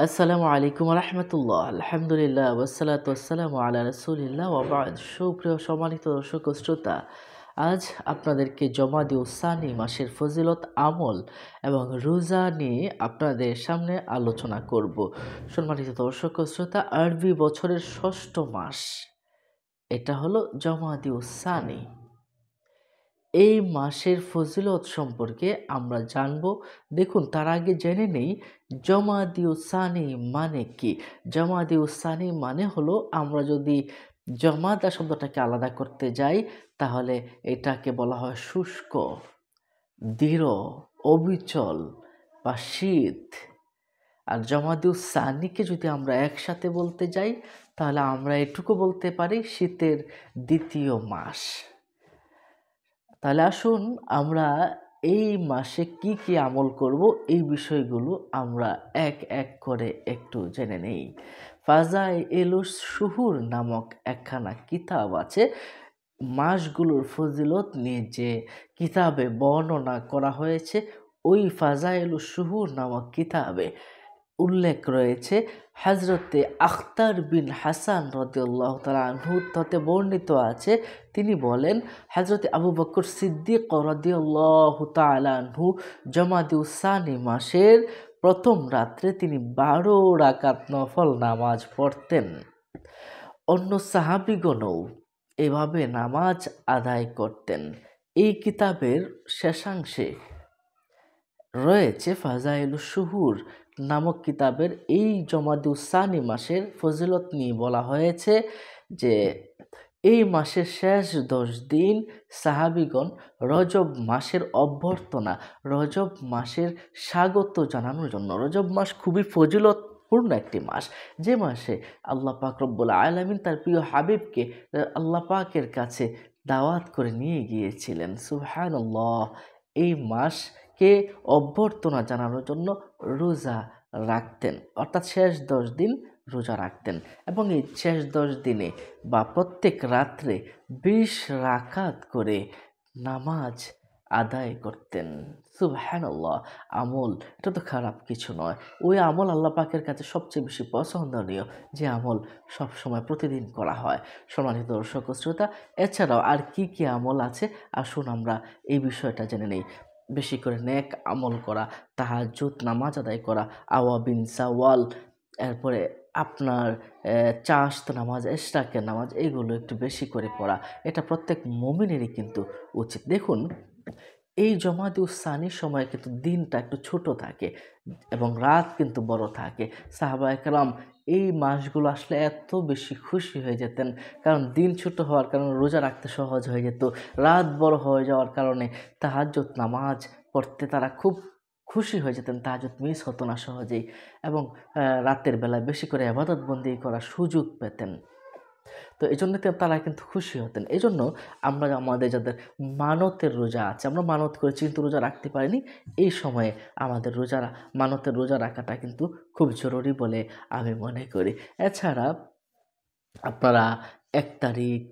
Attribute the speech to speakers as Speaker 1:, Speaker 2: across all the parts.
Speaker 1: আসসালামু আলাইকুম রহমতুল্লাহ। আলহামদুলিল্লাহ ওয়াসসালাতু ওয়াসসালামু আলা রাসূলিল্লাহ ওয়া বা'দ। সুপ্রিয় সম্মানিত দর্শক ও শ্রোতা, আজ আপনাদেরকে জমাদিউ সানি মাসের ফজিলত, আমল এবং রোজা নিয়ে আপনাদের সামনে আলোচনা করব। সম্মানিত দর্শক ও শ্রোতা, আরবি বছরের ষষ্ঠ মাস, এটা হলো জমাদিউ সানি। এই মাসের ফজিলত সম্পর্কে আমরা জানব। দেখুন, তার আগে জেনে নেই জমাদিউ সানি মানে কি। জমাদিউ সানি মানে হলো, আমরা যদি জমাদা শব্দটাকে আলাদা করতে যাই তাহলে এটাকে বলা হয় শুষ্ক, দৃঢ়, অবিচল বা শীত। আর জমাদিউ সানিকে যদি আমরা একসাথে বলতে যাই তাহলে আমরা এটুকু বলতে পারি শীতের দ্বিতীয় মাস। তাহলে আসুন আমরা এই মাসে কি কি আমল করব, এই বিষয়গুলো আমরা এক এক করে একটু জেনে নেই। ফাজাইলুস শুহুর নামক একখানা কিতাব আছে। মাসগুলোর ফজিলত নিয়ে যে কিতাবে বর্ণনা করা হয়েছে, ওই ফাজাইলুস শুহুর নামক কিতাবে উল্লেখ রয়েছে হযরতে আখতার বিন হাসান রাদিয়াল্লাহু তাআলা আনহু হতে বর্ণিত আছে। তিনি বলেন, হযরতে আবু বকর সিদ্দিক রাদিয়াল্লাহু তাআলা আনহু জমাদিউ সানি মাসের প্রথম রাত্রে তিনি 12 রাকাত নফল নামাজ পড়তেন। অন্য সাহাবীগণও এভাবে নামাজ আদায় করতেন। এই কিতাবের শেষাংশে রয়েছে ফাজাইলুস শুহুর নামক কিতাবের এই জমাদিউ সানি মাসের ফজিলত নিয়ে বলা হয়েছে যে এই মাসের শেষ 10 দিন সাহাবীগণ রজব মাসের অভ্যর্থনা, রজব মাসের স্বাগত জানানোর জন্য, রজব মাস খুবই ফজিলতপূর্ণ একটি মাস, যে মাসে আল্লাহ পাক রব্বুল আলামিন তার প্রিয় হাবিবকে আল্লাহ পাকের কাছে দাওয়াত করে নিয়ে গিয়েছিলেন। সুবহানাল্লাহ। এই মাসকে অভ্যর্থনা জানানোর জন্য রোজা রাখতেন, অর্থাৎ শেষ 10 দিন রোজা রাখতেন এবং এই শেষ 10 দিনে বা প্রত্যেক রাত্রে 20 রাকাত করে নামাজ আদায় করতেন। সুবহানাল্লাহ। আমল, এটা তো খারাপ কিছু নয়। ওই আমল আল্লাহ পাকের কাছে সবচেয়ে বেশি পছন্দনীয়, যে আমল সব সময় প্রতিদিন করা হয়। সম্মানিত দর্শক ও শ্রোতা, এছাড়াও আর কি কি আমল আছে, আসুন আমরা এই বিষয়টা জেনে নেই। বেশি করে নেক আমল করা, তাহাজ্জুদ নামাজ আদায় করা, আওয়াবিন সাওয়াল, এরপরে আপনার চাশত নামাজ, এশরাকের নামাজ, এগুলো একটু বেশি করে পড়া, এটা প্রত্যেক মুমিনেরই কিন্তু উচিত। দেখুন, এই জমাদিউ সানির সময় কিন্তু দিনটা একটু ছোট থাকে এবং রাত কিন্তু বড় থাকে। সাহাবায়ে কেরাম এই মাসগুলো আসলে এত বেশি খুশি হয়ে যেতেন, কারণ দিন ছোট হওয়ার কারণে রোজা রাখতে সহজ হয়ে যেত। রাত বড় হয়ে যাওয়ার কারণে তাহাজ্জুদ নামাজ পড়তে তারা খুব খুশি হয়ে যেতেন, তাহাজ্জুদ মিস হতো না সহজেই, এবং রাতের বেলায় বেশি করে ইবাদত বন্দেগী করার সুযোগ পেতেন। তো এই জন্য তারা কিন্তু খুশি হতেন। এই জন্য আমরা আমাদের যাদের মানতের রোজা আছে, আমরা মানত করেছি কিন্তু রোজা রাখতে পারিনি, এই সময়ে আমাদের মানতের রোজা রাখাটা কিন্তু খুব জরুরি বলে আমি মনে করি। এছাড়া আপনারা 1 তারিখ,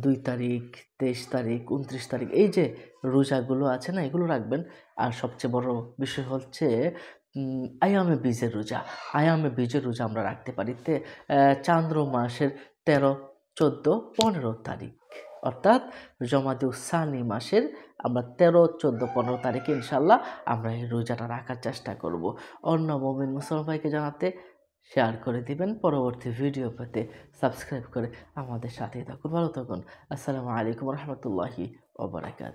Speaker 1: 2 তারিখ, 23 তারিখ, 29 তারিখ, এই যে রোজাগুলো আছে না, এগুলো রাখবেন। আর সবচেয়ে বড় বিষয় হচ্ছে আইয়ামে বীজের রোজা। আইয়ামে বীজের রোজা আমরা রাখতে পারি চান্দ্র মাসের 13, 14, 15 তারিখ, অর্থাৎ জমাদিউ সানি মাসের আমরা 13, 14, 15 তারিখে ইনশাল্লাহ আমরা এই রোজাটা রাখার চেষ্টা করব। অন্য মুমিন মুসলমান ভাইকে জানাতে শেয়ার করে দিবেন। পরবর্তী ভিডিও পেতে সাবস্ক্রাইব করে আমাদের সাথেই থাকুন। ভালো থাকুন। আসসালামু আলাইকুম রহমতুল্লাহি ওয়া বারাকাতুহু।